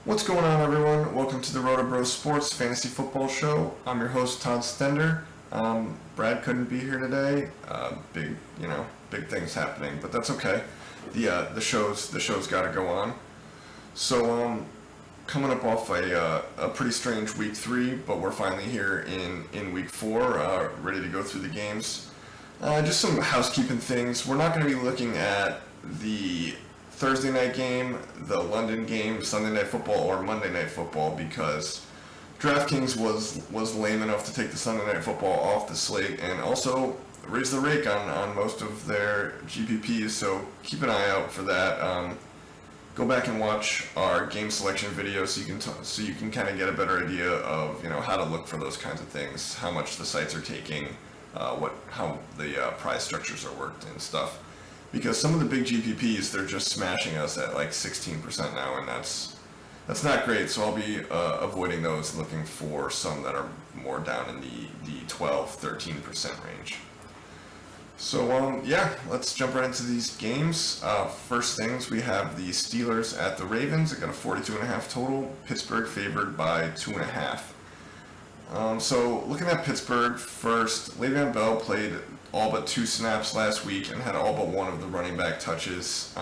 What's going on, everyone? Welcome to the Roto Bros Sports Fantasy Football Show. I'm your host, Todd Stender. Brad couldn't be here today. Big things happening, but that's okay. The show's got to go on. So, coming up off a pretty strange week 3, but we're finally here in week 4, ready to go through the games. Just some housekeeping things. We're not going to be looking at the Thursday night game, the London game, Sunday night football, or Monday night football because Draftkings was lame enough to take the Sunday night football off the slate and also raise the rake on most of their GPPs. So keep an eye out for that. Go back and watch our game selection video so you can kind of get a better idea of how to look for those kinds of things, how much the sites are taking, how the prize structures are worked and stuff. Because some of the big GPPs, they're just smashing us at like 16% now, and that's not great. So I'll be avoiding those, looking for some that are more down in the 12-13% range. So let's jump right into these games. First things, we have the Steelers at the Ravens. I got a 42.5 total. Pittsburgh favored by 2.5. So looking at Pittsburgh first, Le'Veon Bell played all but 2 snaps last week and had all but one of the running back touches.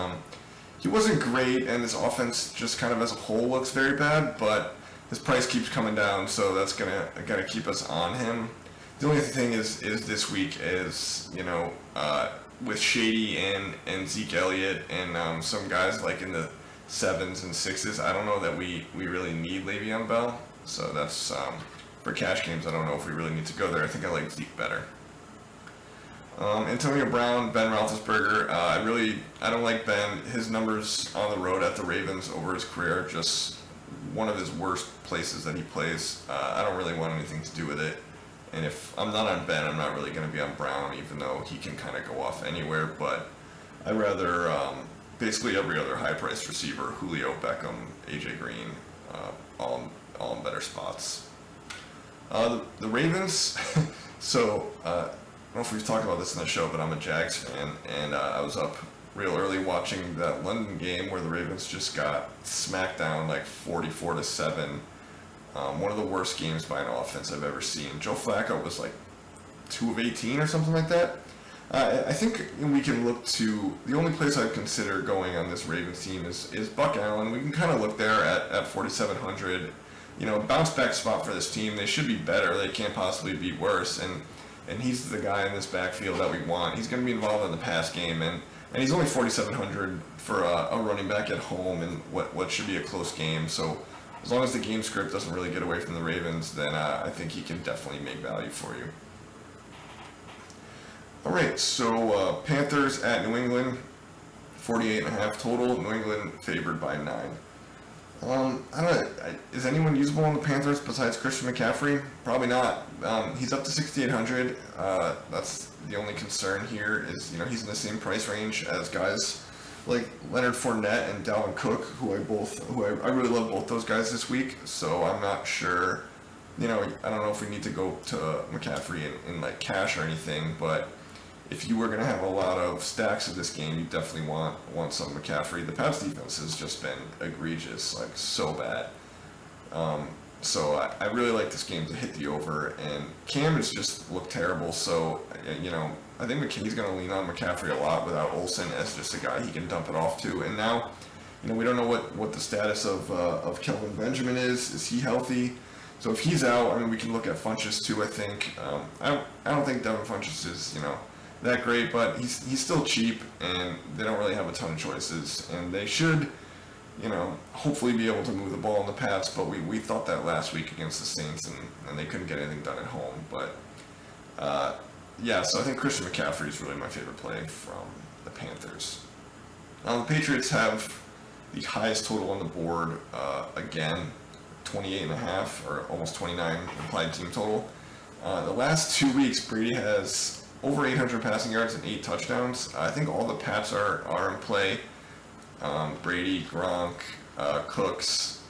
He wasn't great, and his offense just kind of as a whole looks very bad, but his price keeps coming down, so that's gonna keep us on him. The only thing is this week is with Shady and Zeke Elliott and some guys like in the 7s and 6s. I don't know that we really need Le'Veon Bell, so that's for cash games. I don't know if we really need to go there. I think I like Zeke better. Antonio Brown, Ben Roethlisberger. I don't like Ben. His numbers on the road at the Ravens over his career are just one of his worst places that he plays. I don't really want anything to do with it. And if I'm not on Ben, I'm not really going to be on Brown, even though he can kind of go off anywhere. But I'd rather basically every other high-priced receiver, Julio, Beckham, AJ Green, all in better spots. The Ravens. So. I don't know if we've talked about this in the show, but I'm a Jags fan, and I was up real early watching that London game where the Ravens just got smacked down like 44-7. One of the worst games by an offense I've ever seen. Joe Flacco was like 2 of 18 or something like that. I think we can look to the only place I'd consider going on this Ravens team is Buck Allen. We can kind of look there at 4,700. Bounce back spot for this team. They should be better. They can't possibly be worse. And he's the guy in this backfield that we want. He's going to be involved in the pass game, and he's only 4,700 for a running back at home in what should be a close game. So as long as the game script doesn't really get away from the Ravens, then I think he can definitely make value for you. All right, so Panthers at New England, 48.5 total. New England favored by 9. I don't know. Is anyone usable on the Panthers besides Christian McCaffrey? Probably not. He's up to 6,800. That's the only concern here is he's in the same price range as guys like Leonard Fournette and Dalvin Cook, who I really love both those guys this week. So I'm not sure. I don't know if we need to go to McCaffrey in like cash or anything, but if you were going to have a lot of stacks of this game, you definitely want some McCaffrey. The Pats defense has just been egregious, like so bad. So I really like this game to hit the over, and Cam has just looked terrible. So I think he's going to lean on McCaffrey a lot without Olsen as just a guy he can dump it off to. And now, we don't know what the status of Kelvin Benjamin is. Is he healthy? So if he's out, we can look at Funchess too. I think I don't think Devin Funchess is that great, but he's still cheap, and they don't really have a ton of choices, and they should, hopefully be able to move the ball in the Pats, but we thought that last week against the Saints, and they couldn't get anything done at home, but so I think Christian McCaffrey is really my favorite play from the Panthers. Now the Patriots have the highest total on the board, again, 28.5, or almost 29 implied team total. The last 2 weeks, Brady has over 800 passing yards and 8 touchdowns. I think all the Pats are in play. Brady, Gronk, Cooks.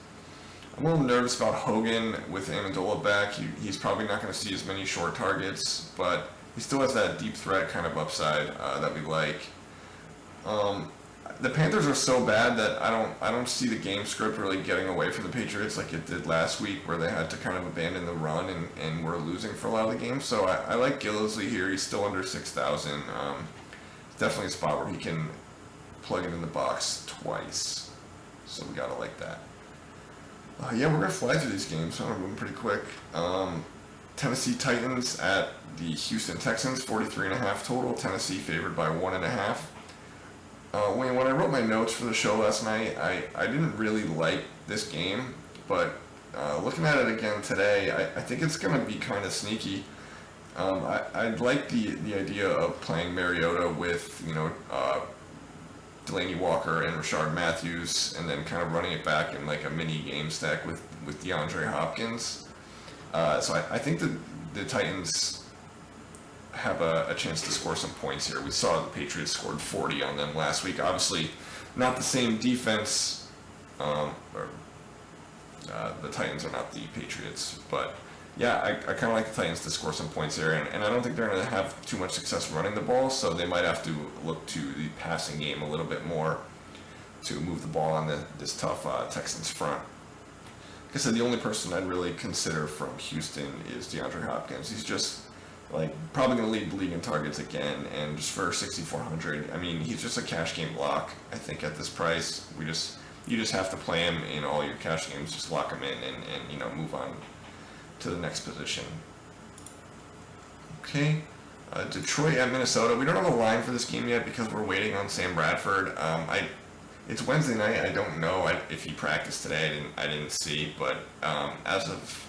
I'm a little nervous about Hogan with Amendola back. He's probably not going to see as many short targets, but he still has that deep threat kind of upside that we like. the Panthers are so bad that I don't see the game script really getting away from the Patriots like it did last week, where they had to kind of abandon the run and were losing for a lot of the games. So I like Gillisley here. He's still under 6,000. Definitely a spot where he can plug it in the box twice. So we gotta like that. Yeah, we're gonna fly through these games. So I'm moving pretty quick. Tennessee Titans at the Houston Texans, 43.5 total. Tennessee favored by 1.5. When I wrote my notes for the show last night, I didn't really like this game, but looking at it again today, I think it's going to be kind of sneaky. I'd like the idea of playing Mariota with, Delaney Walker and Rashard Matthews, and then kind of running it back in like a mini game stack with DeAndre Hopkins. So I think the Titans have a chance to score some points here. We saw the Patriots scored 40 on them last week. Obviously, not the same defense. The Titans are not the Patriots, but yeah, I kind of like the Titans to score some points here, and I don't think they're going to have too much success running the ball, so they might have to look to the passing game a little bit more to move the ball on this tough Texans front. Like I said, the only person I'd really consider from Houston is DeAndre Hopkins. He's just probably going to lead the league in targets again, and just for 6,400, I mean, he's just a cash game lock. I think at this price, you just have to play him in all your cash games. Just lock him in and move on to the next position. Okay, Detroit at Minnesota. We don't have a line for this game yet because we're waiting on Sam Bradford. It's Wednesday night. I don't know if he practiced today. I didn't see, but as of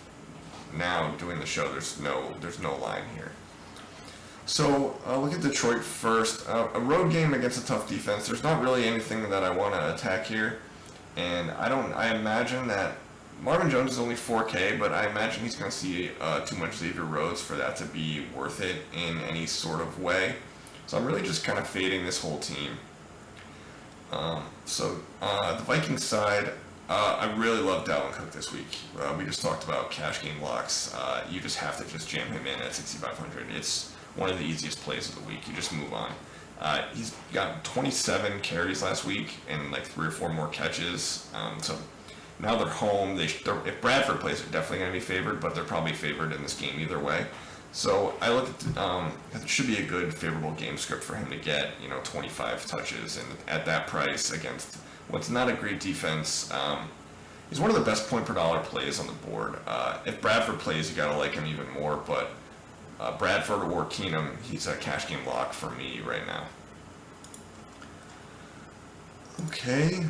now doing the show, there's no line here. So look at Detroit first. A road game against a tough defense. There's not really anything that I want to attack here, and I imagine that Marvin Jones is only 4K, but I imagine he's going to see too much Xavier Rhodes for that to be worth it in any sort of way. So I'm really just kind of fading this whole team. The Vikings side, I really love Dalvin Cook this week. We just talked about cash game locks. You just have to just jam him in at 6,500. It's one of the easiest plays of the week. You just move on. He's got 27 carries last week and like 3 or 4 more catches. So now they're home. If Bradford plays, they're definitely going to be favored, but they're probably favored in this game either way. So I look at it should be a good favorable game script for him to get 25 touches, and at that price against what's not a great defense. He's one of the best point per dollar plays on the board. If Bradford plays, you gotta like him even more, but Bradford or Keenum, he's a cash game lock for me right now. Okay,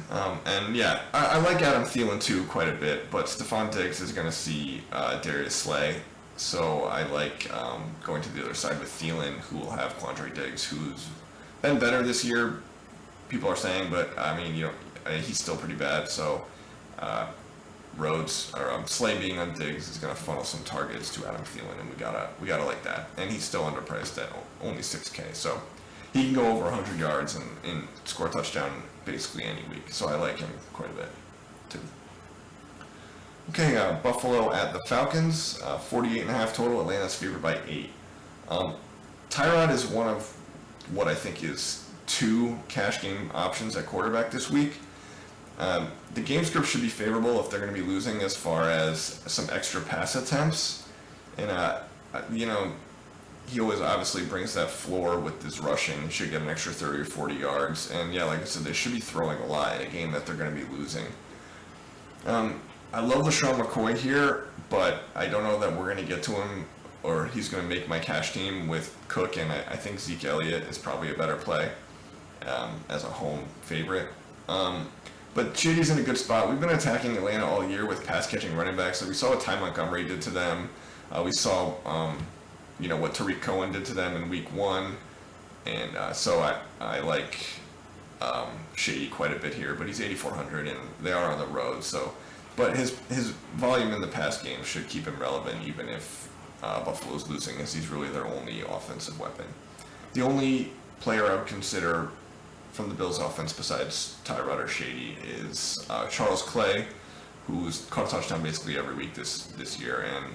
and yeah, I like Adam Thielen too quite a bit, but Stephon Diggs is going to see Darius Slay, so I like going to the other side with Thielen, who will have Quandre Diggs, who's been better this year, people are saying, but I mean, he's still pretty bad, so Slay being on Diggs is going to funnel some targets to Adam Thielen, and we gotta like that, and he's still underpriced at only 6K, so he can go over 100 yards and score a touchdown basically any week. So I like him quite a bit, too. Okay, Buffalo at the Falcons, 48.5 total. Atlanta's favored by 8. Tyrod is one of what I think is 2 cash game options at quarterback this week. The game script should be favorable if they're going to be losing as far as some extra pass attempts. And, he always obviously brings that floor with his rushing. He should get an extra 30 or 40 yards. And yeah, like I said, they should be throwing a lot in a game that they're going to be losing. I love LaShawn McCoy here, but I don't know that we're going to get to him or he's going to make my cash team with Cook. And I think Zeke Elliott is probably a better play as a home favorite. But Chidi's in a good spot. We've been attacking Atlanta all year with pass-catching running backs. So we saw what Ty Montgomery did to them. We saw what Tariq Cohen did to them in week 1, and so I like Shady quite a bit here, but he's 8,400 and they are on the road, but his volume in the pass game should keep him relevant even if Buffalo's losing, as he's really their only offensive weapon. The only player I would consider from the Bills offense besides Tyrod or Shady is Charles Clay, who's caught a touchdown basically every week this year and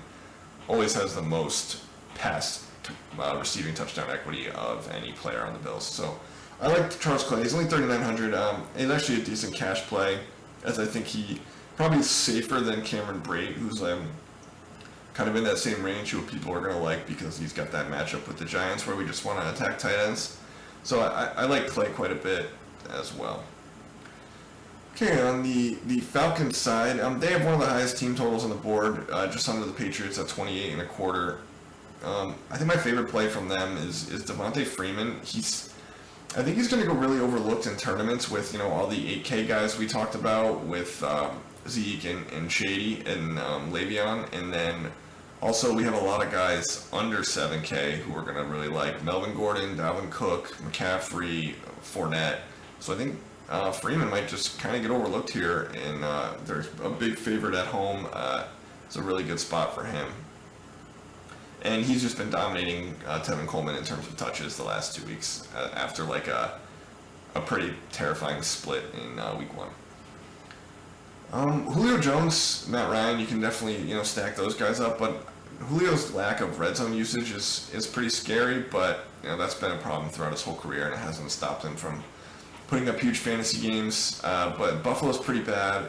always has the most pass receiving touchdown equity of any player on the Bills. So I like Charles Clay. He's only 3,900. He's actually a decent cash play, as I think he probably is safer than Cameron Brate, who's kind of in that same range who people are going to like because he's got that matchup with the Giants where we just want to attack tight ends. So I like Clay quite a bit as well. Okay, on the Falcons side, they have one of the highest team totals on the board, just under the Patriots at 28.25. I think my favorite play from them is Devontae Freeman. I think he's going to go really overlooked in tournaments with, all the 8K guys we talked about with Zeke and Shady and Le'Veon. And then also we have a lot of guys under 7K who are going to really like Melvin Gordon, Dalvin Cook, McCaffrey, Fournette. So I think Freeman might just kind of get overlooked here. And there's a big favorite at home. It's a really good spot for him. And he's just been dominating Tevin Coleman in terms of touches the last 2 weeks after a pretty terrifying split in week 1. Julio Jones, Matt Ryan, you can definitely stack those guys up, but Julio's lack of red zone usage is pretty scary. But that's been a problem throughout his whole career, and it hasn't stopped him from putting up huge fantasy games. But Buffalo's pretty bad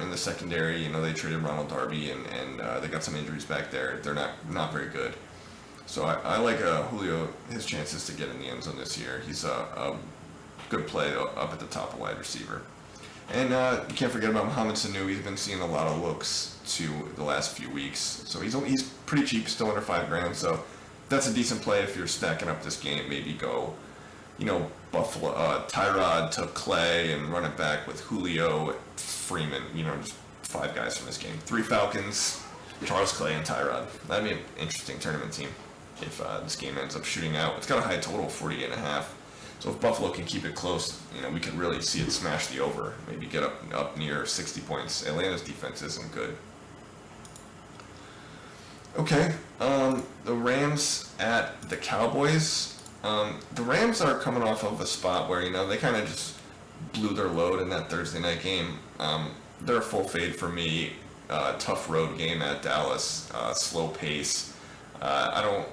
in the secondary. They traded Ronald Darby, and they got some injuries back there. They're not very good. So I like Julio, his chances to get in the end zone this year. He's a good play up at the top of wide receiver. And you can't forget about Mohamed Sanu. He's been seeing a lot of looks to the last few weeks. So he's pretty cheap, still under $5,000. So that's a decent play if you're stacking up this game. Maybe go Buffalo, Tyrod to Clay and run it back with Julio, Freeman, just 5 guys from this game. 3 Falcons, Charles Clay, and Tyrod. That'd be an interesting tournament team if this game ends up shooting out. It's got a high total of 48.5. So if Buffalo can keep it close, we could really see it smash the over. Maybe get up near 60 points. Atlanta's defense isn't good. Okay, the Rams at the Cowboys. The Rams are coming off of a spot where, they kind of just blew their load in that Thursday night game. They're a full fade for me. Tough road game at Dallas. Slow pace. So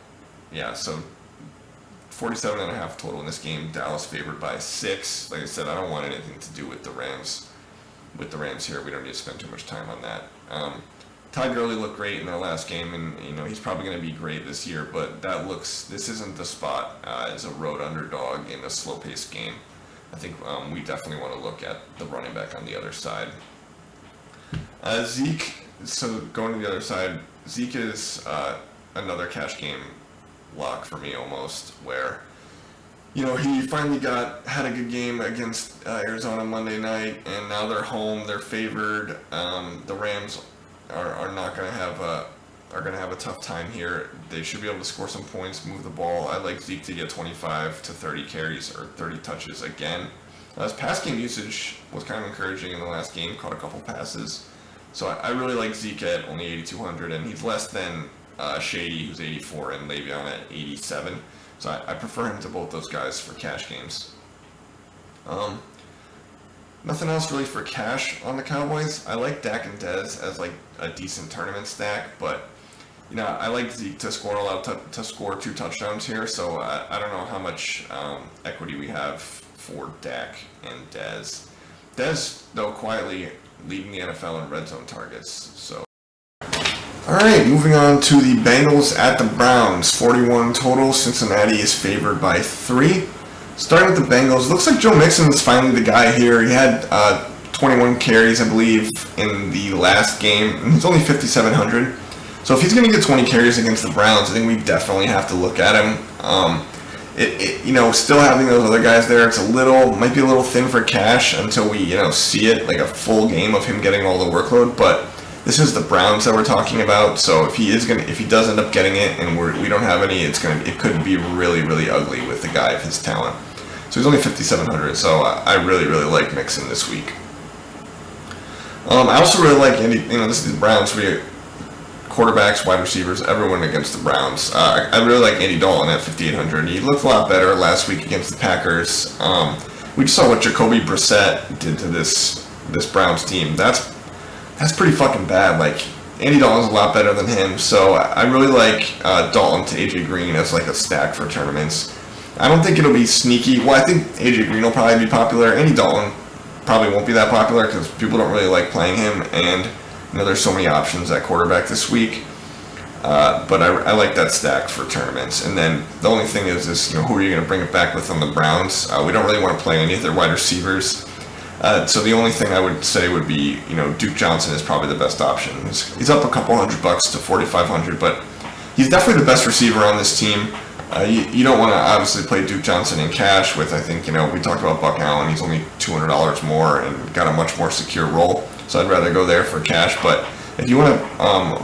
47.5 total in this game. Dallas favored by 6. Like I said, I don't want anything to do with the Rams. With the Rams here, we don't need to spend too much time on that. Todd Gurley looked great in their last game, and he's probably going to be great this year. But this isn't the spot as a road underdog in a slow-paced game. I think we definitely want to look at the running back on the other side. Zeke. So going to the other side, Zeke is another cash game lock for me almost. Where he finally had a good game against Arizona Monday night, and now they're home. They're favored. The Rams are not going to have a tough time here. They should be able to score some points, move the ball. I'd like Zeke to get 25 to 30 carries or 30 touches again. His pass game usage was kind of encouraging in the last game, caught a couple passes. So I really like Zeke at only 8,200, and he's less than Shady, who's 84, and Le'Veon at 87. So I prefer him to both those guys for cash games. Nothing else really for cash on the Cowboys. I like Dak and Dez as a decent tournament stack, but I like Zeke to score to score 2 touchdowns here. So I don't know how much equity we have for Dak and Dez. Dez, though, quietly leading the NFL in red zone targets. So. All right, moving on to the Bengals at the Browns. 41 total. Cincinnati is favored by 3. Starting with the Bengals, looks like Joe Mixon is finally the guy here. He had 21 carries, I believe, in the last game, and he's only 5,700. So if he's going to get 20 carries against the Browns, I think we definitely have to look at him. Still having those other guys there, might be a little thin for cash until we, see it like a full game of him getting all the workload. But this is the Browns that we're talking about, so if he does end up getting it and we don't have any, it could be really, really ugly with a guy of his talent. So he's only 5,700, so I really, really like Mixon this week. I also really like Andy. This is the Browns. We get quarterbacks, wide receivers, everyone against the Browns. I really like Andy Dalton at 5,800. He looked a lot better last week against the Packers. We just saw what Jacoby Brissett did to this Browns team. That's pretty fucking bad. Andy Dalton's a lot better than him, so I really like Dalton to AJ Green as a stack for tournaments. I don't think it'll be sneaky. Well, I think AJ Green will probably be popular. Andy Dalton probably won't be that popular because people don't really like playing him, and there's so many options at quarterback this week. But I like that stack for tournaments. And then the only thing is who are you going to bring it back with on the Browns? We don't really want to play any of their wide receivers. So the only thing I would say would be, Duke Johnson is probably the best option. He's up a couple $100 to $4,500, but he's definitely the best receiver on this team. You don't want to obviously play Duke Johnson in cash with, I think, we talked about Buck Allen. He's only $200 more and got a much more secure role. So I'd rather go there for cash. But if you want to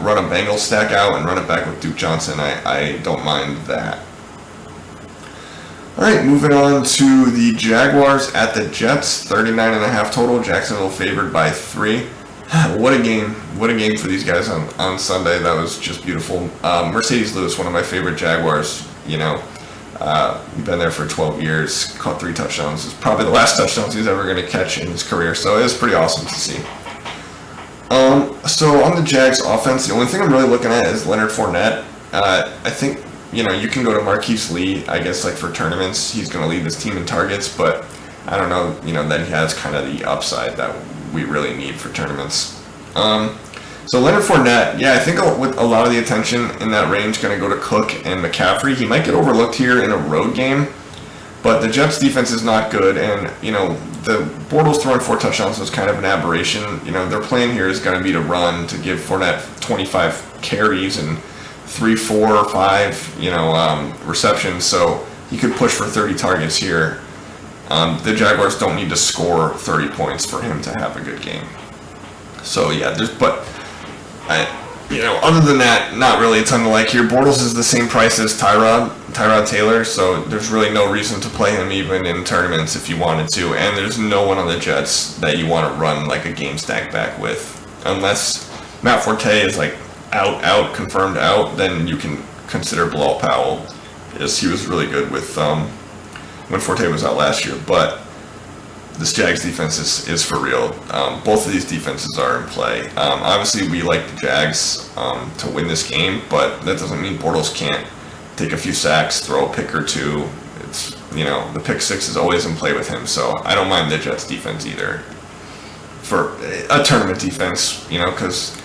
run a Bengals stack out and run it back with Duke Johnson, I don't mind that. All right, moving on to the Jaguars at the Jets, 39.5 total. Jacksonville favored by 3. What a game. What a game for these guys on Sunday. That was just beautiful. Mercedes Lewis, one of my favorite Jaguars, been there for 12 years, caught 3 touchdowns. It's probably the last touchdowns he's ever going to catch in his career, so it was pretty awesome to see. So on the Jags offense, the only thing I'm really looking at is Leonard Fournette. I think, you can go to Marquise Lee, I guess, like for tournaments. He's going to lead this team in targets, but I don't know, that he has kind of the upside that we really need for tournaments. So Leonard Fournette, I think with a lot of the attention in that range going to go to Cook and McCaffrey. He might get overlooked here in a road game, but the Jets defense is not good, and the Bortles throwing 4 touchdowns was kind of an aberration. Their plan here is going to be to run, to give Fournette 25 carries and 3, 4, 5, receptions, so he could push for 30 targets here. The Jaguars don't need to score 30 points for him to have a good game. So other than that, not really a ton to like here. Bortles is the same price as Tyrod Taylor, so there's really no reason to play him even in tournaments if you wanted to. And there's no one on the Jets that you want to run like a game stack back with, unless Matt Forte is like out, confirmed out. Then you can consider Bilal Powell, as he was really good with when Forte was out last year. But this Jags defense is for real. Both of these defenses are in play. Obviously, we like the Jags to win this game, but that doesn't mean Bortles can't take a few sacks, throw a pick or 2. It's the pick 6 is always in play with him, so I don't mind the Jets defense either for a tournament defense. Because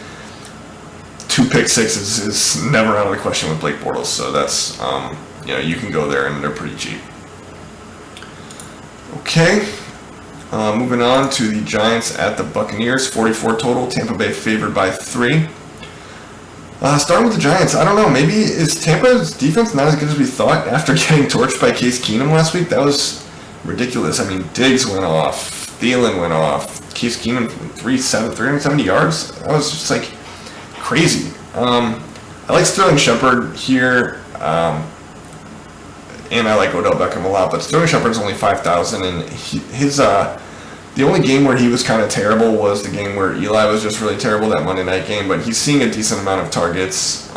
2 pick 6s is never out of the question with Blake Bortles, so that's you can go there and they're pretty cheap. Okay. Moving on to the Giants at the Buccaneers, 44 total. Tampa Bay favored by 3. Starting with the Giants, I don't know. Maybe is Tampa's defense not as good as we thought after getting torched by Case Keenum last week? That was ridiculous. I mean, Diggs went off, Thielen went off, Case Keenum 370 yards. That was just like crazy. I like Sterling Shepard here. And I like Odell Beckham a lot, but Sterling Shepard's only 5,000, and the only game where he was kind of terrible was the game where Eli was just really terrible, that Monday night game, but he's seeing a decent amount of targets.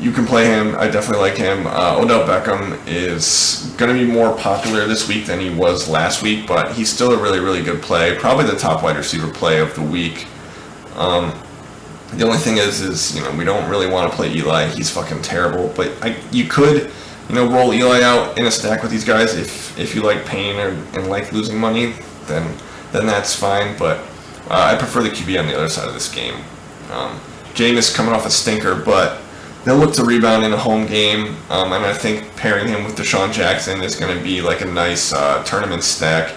You can play him. I definitely like him. Odell Beckham is going to be more popular this week than he was last week, but he's still a really, really good play, probably the top wide receiver play of the week. The only thing is we don't really want to play Eli. He's fucking terrible, but you could roll Eli out in a stack with these guys if you like pain and like losing money, then that's fine. But I prefer the QB on the other side of this game. Jameis coming off a stinker, but they'll look to rebound in a home game, and I think pairing him with Deshaun Jackson is going to be like a nice tournament stack.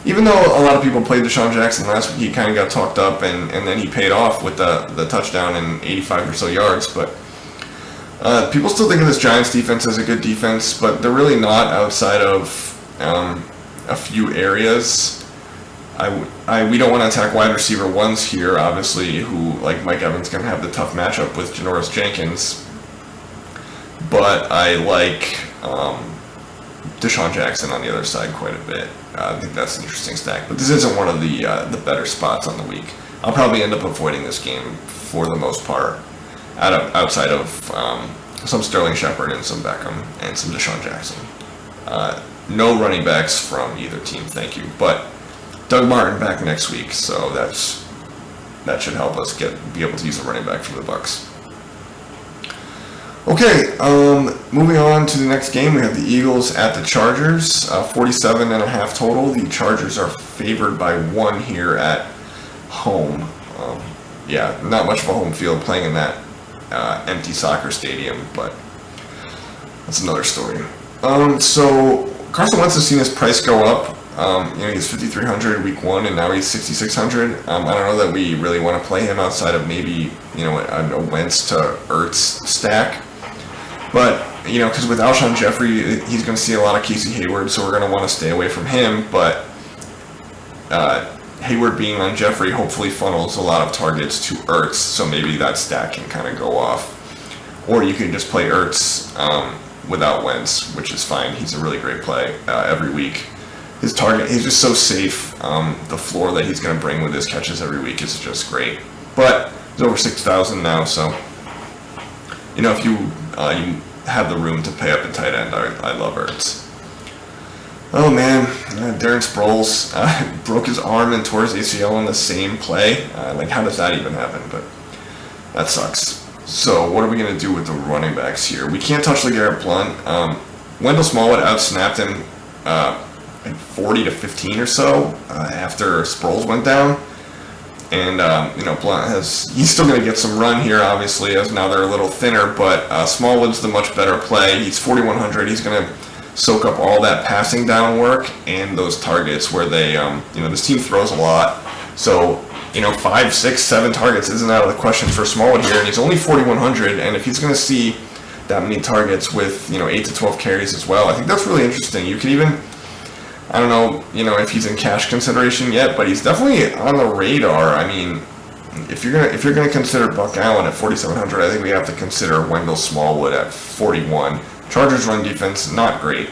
Even though a lot of people played Deshaun Jackson last week, he kind of got talked up, and then he paid off with the touchdown and 85 or so yards, but people still think of this Giants defense as a good defense, but they're really not outside of a few areas. We don't want to attack wide receiver 1s here, obviously, who, like Mike Evans, going to have the tough matchup with Janoris Jenkins. But I like Deshaun Jackson on the other side quite a bit. I think that's an interesting stack. But this isn't one of the better spots on the week. I'll probably end up avoiding this game for the most part, outside of some Sterling Shepard and some Beckham and some Deshaun Jackson. No running backs from either team, thank you. But Doug Martin back next week, so that should help us be able to use a running back from the Bucs. Okay, moving on to the next game, we have the Eagles at the Chargers, 47.5 total. The Chargers are favored by 1 here at home. Yeah, not much of a home field playing in that empty soccer stadium, but that's another story. So Carson Wentz has seen his price go up. He's 5,300 week 1, and now he's 6,600. I don't know that we really want to play him outside of maybe a Wentz to Ertz stack. But, because with Alshon Jeffrey, he's going to see a lot of Casey Hayward, so we're going to want to stay away from him. But Hayward being on Jeffrey hopefully funnels a lot of targets to Ertz, so maybe that stack can kind of go off. Or you can just play Ertz without Wentz, which is fine. He's a really great play every week. His target, he's just so safe. The floor that he's going to bring with his catches every week is just great. But he's over 6,000 now, so if you have the room to pay up a tight end, I love Ertz. Oh man, Darren Sproles broke his arm and tore his ACL on the same play. How does that even happen? But that sucks. So what are we going to do with the running backs here? We can't touch LeGarrette Blount. Wendell Smallwood outsnapped him 40-15 or so after Sproles went down. And, Blount he's still going to get some run here, obviously, as now they're a little thinner, but Smallwood's the much better play. He's 4,100. He's going to soak up all that passing down work and those targets where they, this team throws a lot. So, 5, 6, 7 targets isn't out of the question for Smallwood here, and he's only 4,100, and if he's going to see that many targets with, 8 to 12 carries as well, I think that's really interesting. You could even, I don't know, if he's in cash consideration yet, but he's definitely on the radar. I mean, if you're gonna consider Buck Allen at 4,700, I think we have to consider Wendell Smallwood at 41. Chargers run defense, not great.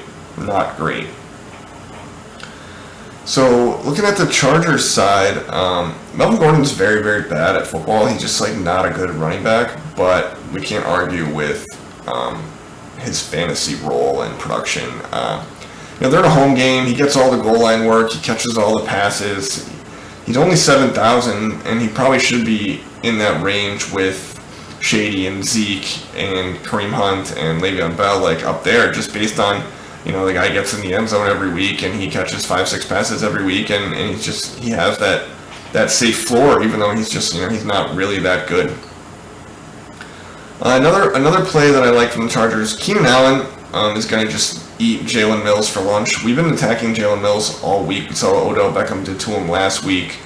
So looking at the Chargers side, Melvin Gordon's very, very bad at football. He's just not a good running back, but we can't argue with his fantasy role and production. They're in a home game. He gets all the goal line work. He catches all the passes. He's only 7,000, and he probably should be in that range with Shady and Zeke and Kareem Hunt and Le'Veon Bell, up there, just based on, the guy gets in the end zone every week and he catches 5-6 passes every week, and he has that safe floor, even though he's just, he's not really that good. Another play that I like from the Chargers, Keenan Allen is going to just eat Jalen Mills for lunch. We've been attacking Jalen Mills all week. We saw what Odell Beckham did to him last week.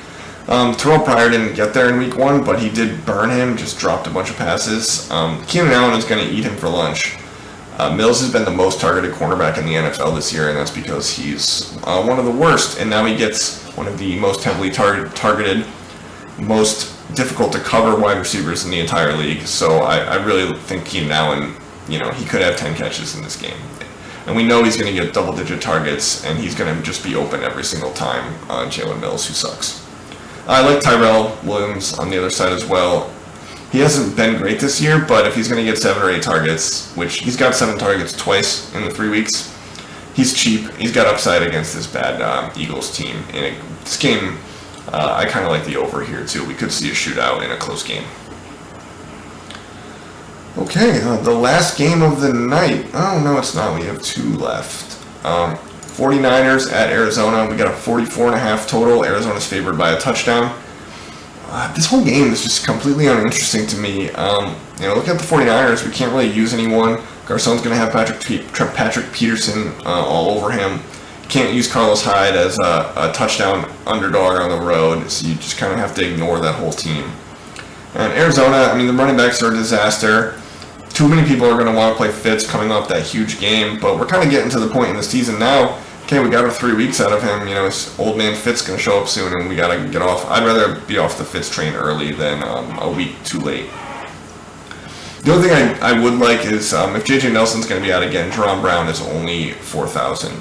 Terrell Pryor didn't get there in week 1, but he did burn him, just dropped a bunch of passes. Keenan Allen is going to eat him for lunch. Mills has been the most targeted cornerback in the NFL this year, and that's because he's one of the worst, and now he gets one of the most heavily targeted, most difficult to cover wide receivers in the entire league. So I really think Keenan Allen, he could have 10 catches in this game. And we know he's going to get double-digit targets, and he's going to just be open every single time on Jalen Mills, who sucks. I like Tyrell Williams on the other side as well. He hasn't been great this year, but if he's going to get 7 or 8 targets, which he's got 7 targets twice in the 3 weeks, he's cheap. He's got upside against this bad Eagles team. In this game, I kind of like the over here, too. We could see a shootout in a close game. Okay, the last game of the night. Oh, no, it's not. We have 2 left. 49ers at Arizona. We got a 44.5 total. Arizona's favored by a touchdown. This whole game is just completely uninteresting to me. Looking at the 49ers, we can't really use anyone. Garcon's going to have Patrick Peterson all over him. Can't use Carlos Hyde as a touchdown underdog on the road, so you just kind of have to ignore that whole team. And Arizona, the running backs are a disaster. Too many people are going to want to play Fitz coming off that huge game, but we're kind of getting to the point in the season now. Okay, we got our 3 weeks out of him. His old man Fitz going to show up soon, and we got to get off. I'd rather be off the Fitz train early than a week too late. The only thing I would like is if J.J. Nelson's going to be out again, Jerome Brown is only 4,000.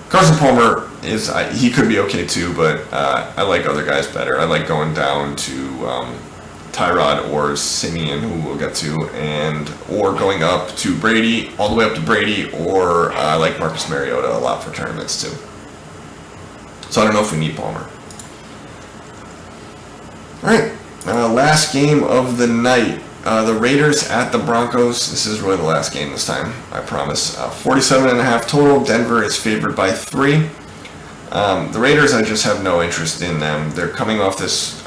Carson Palmer he could be okay too, but I like other guys better. I like going down to Tyrod or Simeon, who we'll get to, or going up to Brady, all the way up to Brady, or I like Marcus Mariota a lot for tournaments too. So I don't know if we need Palmer. All right, last game of the night. The Raiders at the Broncos. This is really the last game this time, I promise. 47.5 total. Denver is favored by 3. The Raiders, I just have no interest in them. They're coming off this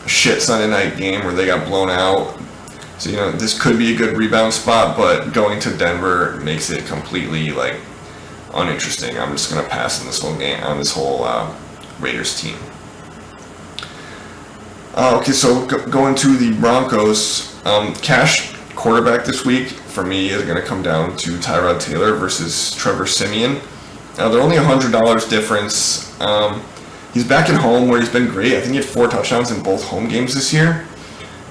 shit Sunday night game where they got blown out. So, this could be a good rebound spot, but going to Denver makes it completely, uninteresting. I'm just going to pass on this whole game, on this whole Raiders team. Okay, so going to the Broncos, cash quarterback this week for me is going to come down to Tyrod Taylor versus Trevor Siemian. They're only $100 difference. He's back at home where he's been great. I think he had 4 touchdowns in both home games this year.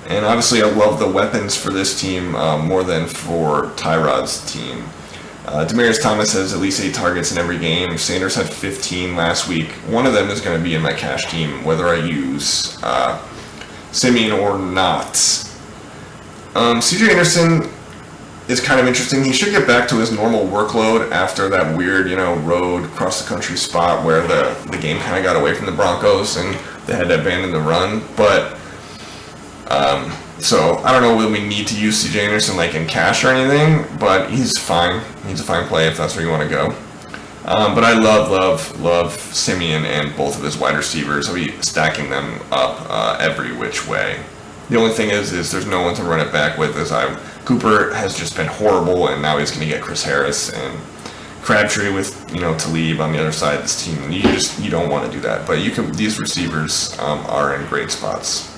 And obviously I love the weapons for this team more than for Tyrod's team. Demaryius Thomas has at least 8 targets in every game. Sanders had 15 last week. One of them is going to be in my cash team, whether I use Siemian or not. CJ Anderson is kind of interesting. He should get back to his normal workload after that weird, road cross-the-country spot where the game kind of got away from the Broncos and they had to abandon the run. But, so I don't know whether we need to use CJ Anderson in cash or anything, but he's fine. He's a fine play if that's where you want to go. But I love Siemian and both of his wide receivers. I'll be stacking them up every which way. The only thing is there's no one to run it back with. Cooper has just been horrible, and now he's going to get Chris Harris and Crabtree with Talib on the other side of this team. And you don't want to do that. But these receivers are in great spots.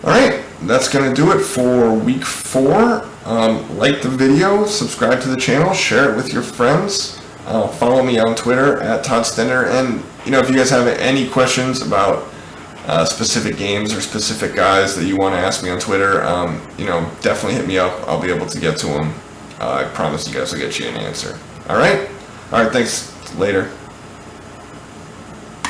All right, that's going to do it for week 4. Like the video, subscribe to the channel, share it with your friends. Follow me on Twitter at Todd Stender. And if you guys have any questions about specific games or specific guys that you want to ask me on Twitter, definitely hit me up. I'll be able to get to them. I promise you guys will get you an answer. All right, thanks. Later.